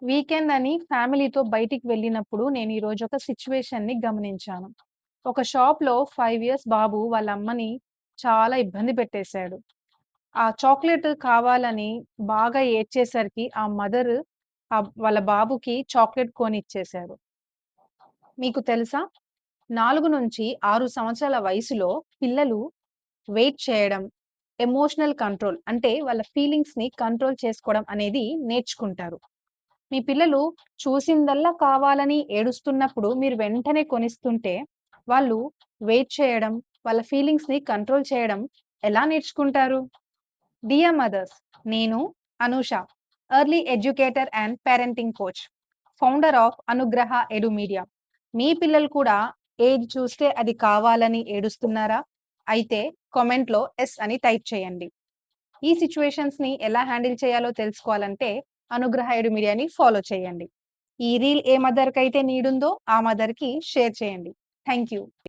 Weekend అని ఫ్యామిలీతో బయటికి వెళ్ళినప్పుడు నేను ఈరోజు ఒక సిట్యుయేషన్‌ని గమనించాను. ఒక షాప్‌లో 5 ఇయర్స్ బాబు వాళ్ళ అమ్మని చాలా ఇబ్బంది పెట్టేశాడు. ఆ చాక్లేట్ కావాలని బాగా ఏడ్చేసరికి ఆ మదర్ వాళ్ళ బాబుకి చాక్లేట్ కొనిచ్చేశారు. మీకు తెలుసా? 4-6 సంవత్సరాల వయసులో పిల్లలు వెయిట్ చేయడం, ఎమోషనల్ కంట్రోల్ అంటే వాళ్ళ ఫీలింగ్స్‌ని కంట్రోల్ చేసుకోవడం అనేది నేర్చుకుంటారు. మీ పిల్లలు చూసిందల్లా కావాలని ఏడుస్తున్నప్పుడు మీరు వెంటనే కొనిస్తుంటే, వాళ్ళు వెయిట్ చేయడం, వాళ్ళ ఫీలింగ్స్‌ని కంట్రోల్ చేయడం ఎలా నేర్చుకుంటారు? డియర్ మదర్స్, నేను Anusha, early educator and parenting coach, founder of అనుగ్రహ ఎడు మీడియా. మీ పిల్లలు కూడా ఏది చూస్తే అది కావాలని ఏడుస్తున్నారా? అయితే కామెంట్‌లో యెస్ అని టైప్ చేయండి. ఈ సిట్యుయేషన్స్‌ని ఎలా హ్యాండిల్ చేయాలో తెలుసుకోవాలంటే, అనుగ్రహ ఎడు మీడియాని ఫాలో చేయండి. ఈ రీల్ ఏ మదర్‌కైతే నీడుందో ఆ మదర్‌కి షేర్ చేయండి. Thank you.